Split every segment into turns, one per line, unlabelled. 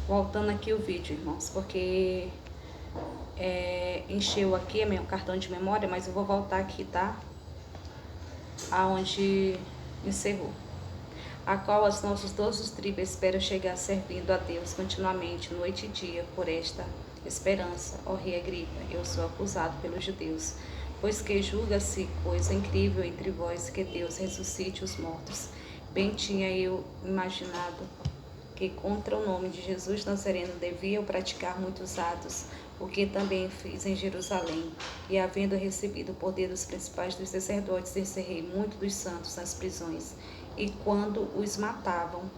Voltando aqui o vídeo, irmãos, porque encheu aqui meu cartão de memória, mas eu vou voltar aqui, tá? Aonde encerrou. A qual as nossas 12 tribos esperam chegar servindo a Deus continuamente, noite e dia, por esta esperança. Ó rei Agripa, eu sou acusado pelos judeus, pois que julga-se coisa incrível entre vós que Deus ressuscite os mortos. Bem tinha eu imaginado que contra o nome de Jesus Nazareno devia eu praticar muitos atos, o que também fiz em Jerusalém, e havendo recebido o poder dos principais dos sacerdotes, encerrei muitos dos santos nas prisões, e quando os matavam,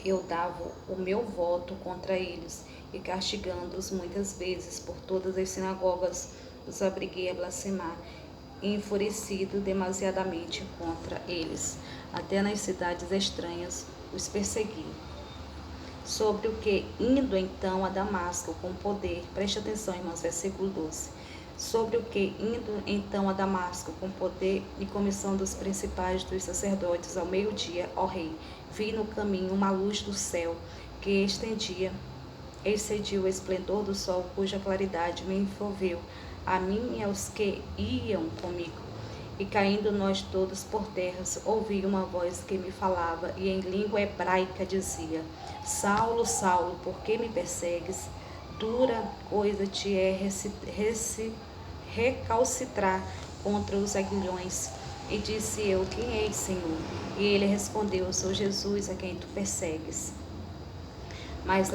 eu dava o meu voto contra eles, e castigando-os muitas vezes por todas as sinagogas, os obriguei a blasfemar, e enfurecido demasiadamente contra eles, até nas cidades estranhas os persegui. Sobre o que, indo então a Damasco com poder, preste atenção, irmãos, versículo 12. Sobre o que, indo então a Damasco com poder e comissão dos principais dos sacerdotes ao meio-dia, ó rei, vi no caminho uma luz do céu que excedia o esplendor do sol, cuja claridade me envolveu, a mim e aos que iam comigo. E caindo nós todos por terras, ouvi uma voz que me falava, e em língua hebraica dizia: Saulo, Saulo, por que me persegues? Dura coisa te é recalcitrar contra os aguilhões. E disse eu: Quem és, Senhor? E ele respondeu: Sou Jesus, a quem tu persegues. Mas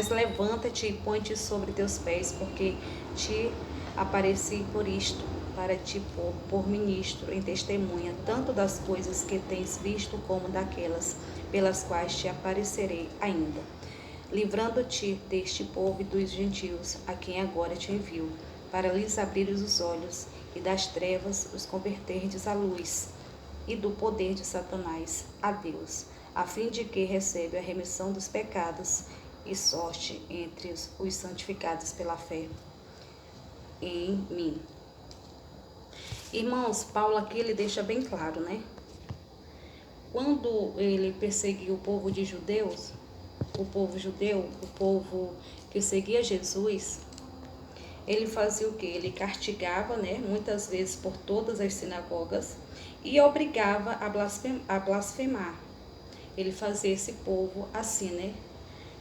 levanta-te e põe-te sobre teus pés, porque te apareci por isto, para te pôr por ministro em testemunha, tanto das coisas que tens visto, como daquelas pelas quais te aparecerei ainda, livrando-te deste povo e dos gentios, a quem agora te envio, para lhes abrir os olhos, e das trevas os converterdes à luz, e do poder de Satanás a Deus, a fim de que receba a remissão dos pecados e sorte entre os santificados pela fé em mim. Irmãos, Paulo aqui ele deixa bem claro, né? Quando ele perseguiu o povo de judeus, o povo judeu, o povo que seguia Jesus, ele fazia o que? Ele castigava, né? Muitas vezes por todas as sinagogas e obrigava a blasfemar. Ele fazia esse povo assim, né?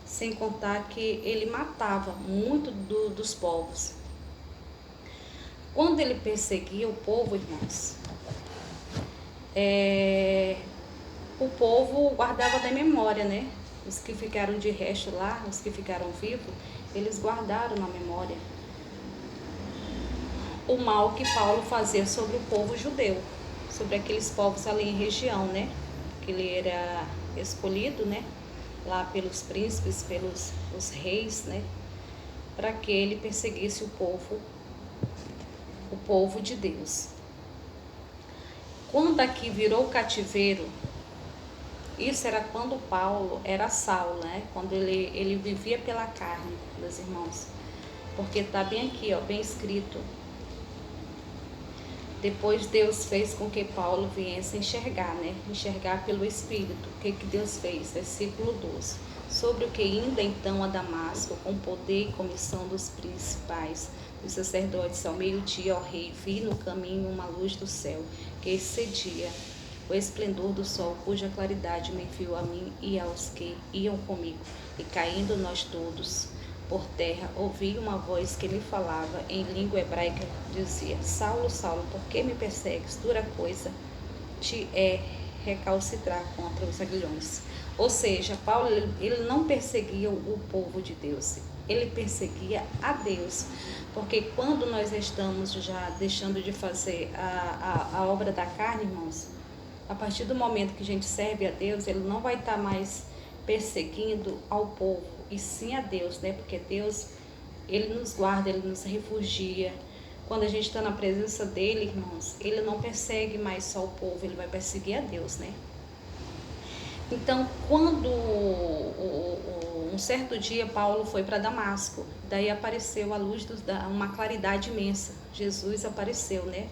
Sem contar que ele matava muito dos povos. Quando ele perseguia o povo, irmãos, o povo guardava da memória, né? Os que ficaram de resto lá, os que ficaram vivos, eles guardaram na memória o mal que Paulo fazia sobre o povo judeu, sobre aqueles povos ali em região, né? Que ele era escolhido, né? Lá pelos príncipes, pelos os reis, né? Para que ele perseguisse o povo de Deus. Quando aqui virou cativeiro, isso era quando Paulo era Saulo, né? Quando ele vivia pela carne, meus irmãos. Porque está bem aqui, ó, bem escrito. Depois Deus fez com que Paulo viesse enxergar, né? Enxergar pelo Espírito. O que Deus fez? Versículo 12. Sobre o que indo então a Damasco, com poder e comissão dos principais dos sacerdotes ao meio-dia, ó rei, vi no caminho uma luz do céu, que excedia o esplendor do sol, cuja claridade me enviou a mim e aos que iam comigo. E caindo nós todos por terra, ouvi uma voz que me falava em língua hebraica, dizia: Saulo, Saulo, por que me persegues? Dura coisa te é recalcitrar contra os aguilhões. Ou seja, Paulo ele não perseguia o povo de Deus, ele perseguia a Deus, porque quando nós estamos já deixando de fazer a obra da carne, irmãos, a partir do momento que a gente serve a Deus, ele não vai estar mais perseguindo ao povo, e sim a Deus, né? Porque Deus, ele nos guarda, ele nos refugia. Quando a gente está na presença dele, irmãos, ele não persegue mais só o povo, ele vai perseguir a Deus, né? Então, quando um certo dia Paulo foi para Damasco, daí apareceu a luz, uma claridade imensa. Jesus apareceu, né?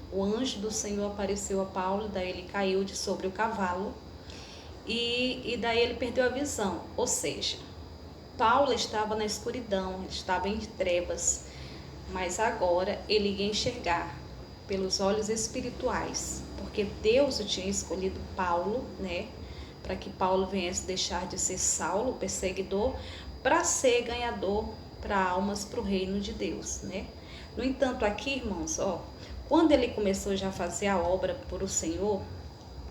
O anjo do Senhor apareceu a Paulo, daí ele caiu de sobre o cavalo e daí ele perdeu a visão, ou seja, Paulo estava na escuridão, estava em trevas, mas agora ele ia enxergar pelos olhos espirituais, porque Deus o tinha escolhido Paulo, né, para que Paulo viesse deixar de ser Saulo, perseguidor, para ser ganhador para almas para o reino de Deus, né? No entanto, aqui, irmãos, ó, quando ele começou já a fazer a obra por o Senhor,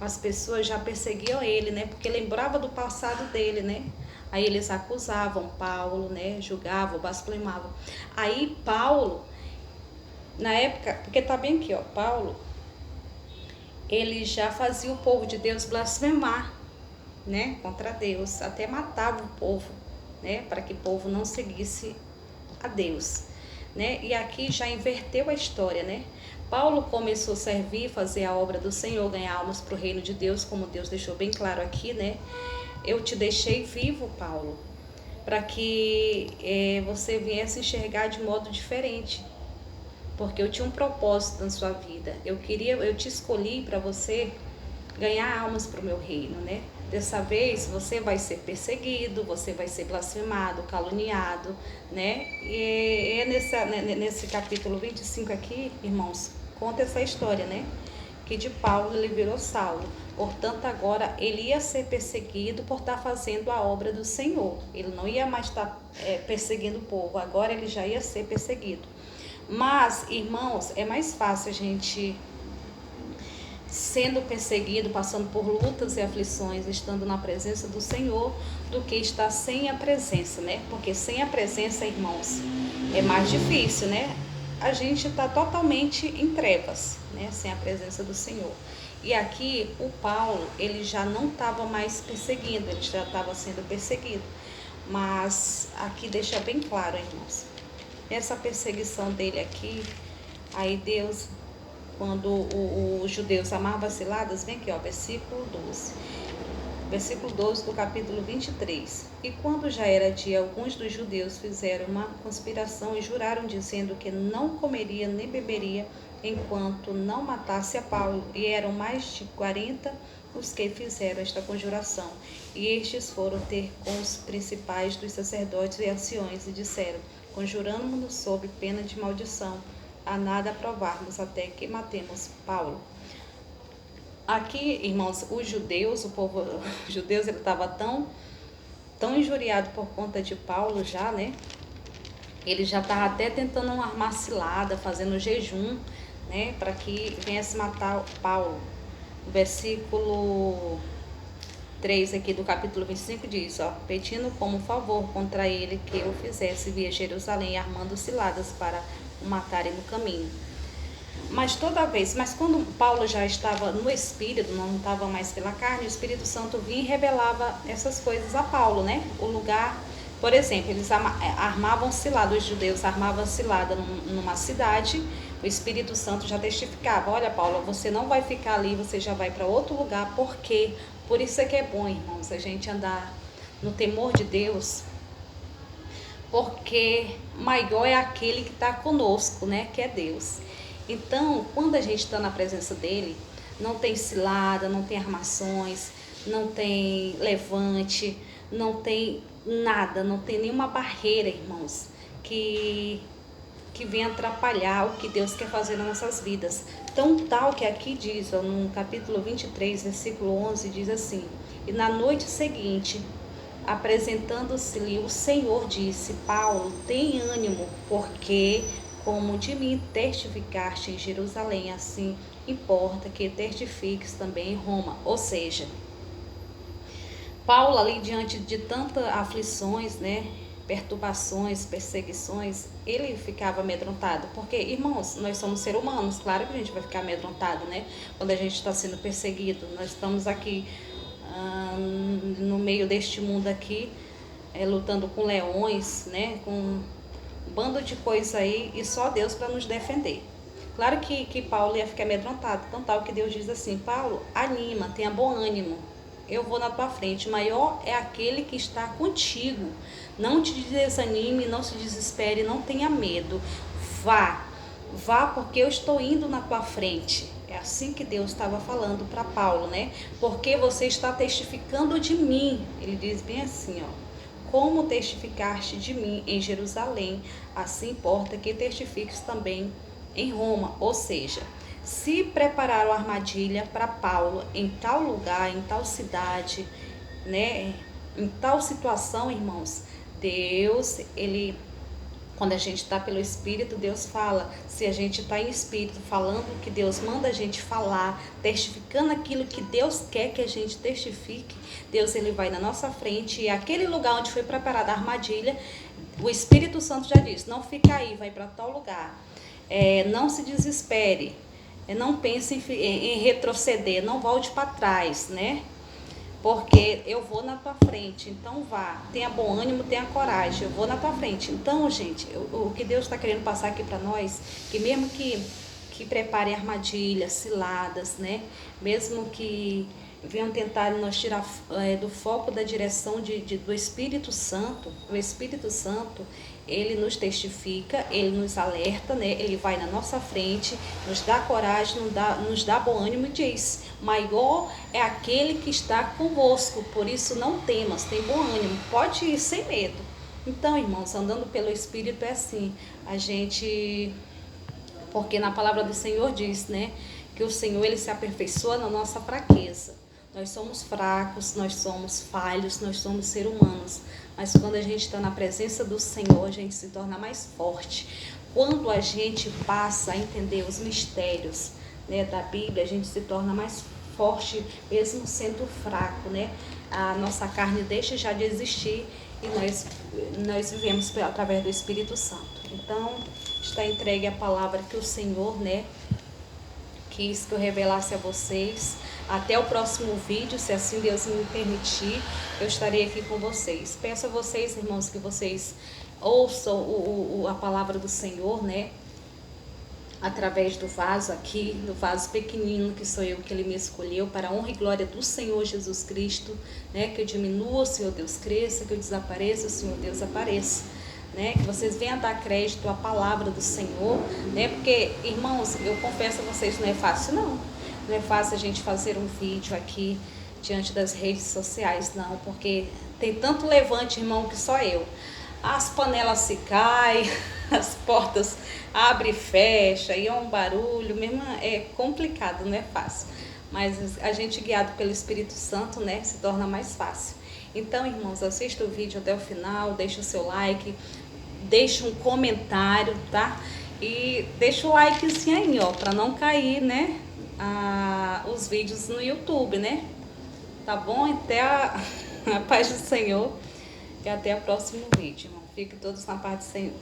as pessoas já perseguiam ele, né? Porque lembrava do passado dele, né? Aí eles acusavam Paulo, né? Julgavam, blasfemavam. Aí Paulo, na época, porque tá bem aqui, ó, Paulo, ele já fazia o povo de Deus blasfemar, né? Contra Deus, até matava o povo, né? Para que o povo não seguisse a Deus, né? E aqui já inverteu a história, né? Paulo começou a servir, fazer a obra do Senhor, ganhar almas para o reino de Deus, como Deus deixou bem claro aqui, né? Eu te deixei vivo, Paulo, para que você viesse enxergar de modo diferente, porque eu tinha um propósito na sua vida. Eu te escolhi para você ganhar almas para o meu reino, né? Dessa vez você vai ser perseguido, você vai ser blasfemado, caluniado, né? E é nesse capítulo 25 aqui, irmãos, conta essa história, né? Que de Paulo ele virou Saulo. Portanto, agora ele ia ser perseguido por estar fazendo a obra do Senhor. Ele não ia mais estar perseguindo o povo, agora ele já ia ser perseguido. Mas, irmãos, é mais fácil a gente sendo perseguido, passando por lutas e aflições, estando na presença do Senhor, do que estar sem a presença, né? Porque sem a presença, irmãos, é mais difícil, né? A gente está totalmente em trevas, né? Sem a presença do Senhor. E aqui o Paulo, ele já não estava mais perseguindo, ele já estava sendo perseguido. Mas aqui deixa bem claro, irmãos, essa perseguição dele aqui, aí Deus, quando os judeus amavam ciladas, vem aqui, ó, versículo 12. Versículo 12 do capítulo 23. E quando já era dia, alguns dos judeus fizeram uma conspiração e juraram, dizendo que não comeria nem beberia enquanto não matasse a Paulo. E eram mais de 40 os que fizeram esta conjuração. E estes foram ter com os principais dos sacerdotes e anciões e disseram: conjuramo-nos sob pena de maldição, a nada provarmos até que matemos Paulo. Aqui, irmãos, os judeus, o povo judeus, ele estava tão injuriado por conta de Paulo já, né? Ele já estava até tentando armar cilada, fazendo jejum, né? Para que viesse matar Paulo. O versículo 3 aqui do capítulo 25 diz, ó, pedindo como favor contra ele que eu fizesse via Jerusalém, armando ciladas para o matarem no caminho. Mas quando Paulo já estava no Espírito, não estava mais pela carne, o Espírito Santo vinha e revelava essas coisas a Paulo, né? O lugar, por exemplo, eles armavam cilada, os judeus armavam cilada numa cidade, o Espírito Santo já testificava: olha, Paulo, você não vai ficar ali, você já vai para outro lugar, porque por isso é que é bom, irmãos, a gente andar no temor de Deus, porque maior é aquele que está conosco, né? Que é Deus. Então, quando a gente está na presença dele, não tem cilada, não tem armações, não tem levante, não tem nada, não tem nenhuma barreira, irmãos, que venha atrapalhar o que Deus quer fazer nas nossas vidas. Tão tal que aqui diz, ó, no capítulo 23, versículo 11, diz assim: e na noite seguinte, apresentando-se-lhe o Senhor, disse: Paulo, tem ânimo, porque como de mim testificaste em Jerusalém, assim importa que testifiques também em Roma. Ou seja, Paulo ali diante de tantas aflições, né, perturbações, perseguições, ele ficava amedrontado, porque, irmãos, nós somos seres humanos, claro que a gente vai ficar amedrontado, né, quando a gente está sendo perseguido. Nós estamos aqui no meio deste mundo aqui, lutando com leões, né, com um bando de coisa aí, e só Deus para nos defender. Claro que Paulo ia ficar amedrontado, tão tal que Deus diz assim: Paulo, anima, tenha bom ânimo, eu vou na tua frente, maior é aquele que está contigo. Não te desanime, não se desespere, não tenha medo. Vá, porque eu estou indo na tua frente. É assim que Deus estava falando para Paulo, né? Porque você está testificando de mim. Ele diz bem assim, ó. Como testificaste de mim em Jerusalém, assim importa que testifiques também em Roma. Ou seja, se prepararam a armadilha para Paulo em tal lugar, em tal cidade, né? Em tal situação, irmãos, Deus, ele, quando a gente está pelo Espírito, Deus fala. Se a gente está em Espírito, falando o que Deus manda a gente falar, testificando aquilo que Deus quer que a gente testifique, Deus, ele vai na nossa frente, e aquele lugar onde foi preparada a armadilha, o Espírito Santo já disse, não fica aí, vai para tal lugar. Não se desespere, não pense em retroceder, não volte para trás, né? Porque eu vou na tua frente, então vá, tenha bom ânimo, tenha coragem, eu vou na tua frente. Então, gente, o que Deus está querendo passar aqui para nós, que mesmo que preparem armadilhas, ciladas, né? Mesmo que venham tentar nos tirar do foco da direção do Espírito Santo, o Espírito Santo, ele nos testifica, ele nos alerta, né? Ele vai na nossa frente, nos dá coragem, nos dá bom ânimo e diz, maior é aquele que está convosco, por isso não temas, tem bom ânimo, pode ir sem medo. Então, irmãos, andando pelo Espírito é assim, a gente, porque na palavra do Senhor diz, né, que o Senhor, ele se aperfeiçoa na nossa fraqueza. Nós somos fracos, nós somos falhos, nós somos seres humanos. Mas quando a gente está na presença do Senhor, a gente se torna mais forte. Quando a gente passa a entender os mistérios, né, da Bíblia, a gente se torna mais forte, mesmo sendo fraco, né? A nossa carne deixa já de existir e nós vivemos através do Espírito Santo. Então, está entregue a palavra que o Senhor, né, quis que eu revelasse a vocês. Até o próximo vídeo, se assim Deus me permitir, eu estarei aqui com vocês. Peço a vocês, irmãos, que vocês ouçam a palavra do Senhor, né? Através do vaso aqui, do vaso pequenino, que sou eu, que Ele me escolheu, para a honra e glória do Senhor Jesus Cristo, né? Que eu diminua, o Senhor Deus cresça, que eu desapareça, o Senhor Deus apareça. Né, que vocês venham dar crédito à palavra do Senhor, né, porque, irmãos, eu confesso a vocês, não é fácil não é fácil a gente fazer um vídeo aqui diante das redes sociais, não, porque tem tanto levante, irmão, que só eu, as panelas se caem, as portas abrem e fecham, e é um barulho mesmo, é complicado, não é fácil, mas a gente guiado pelo Espírito Santo, né, se torna mais fácil. Então, irmãos, assista o vídeo até o final, deixa o seu like, deixa um comentário, tá? E deixa o likezinho aí, ó, pra não cair, né, os vídeos no YouTube, né? Tá bom? Até a paz do Senhor e até o próximo vídeo, irmão. Fiquem todos na paz do Senhor.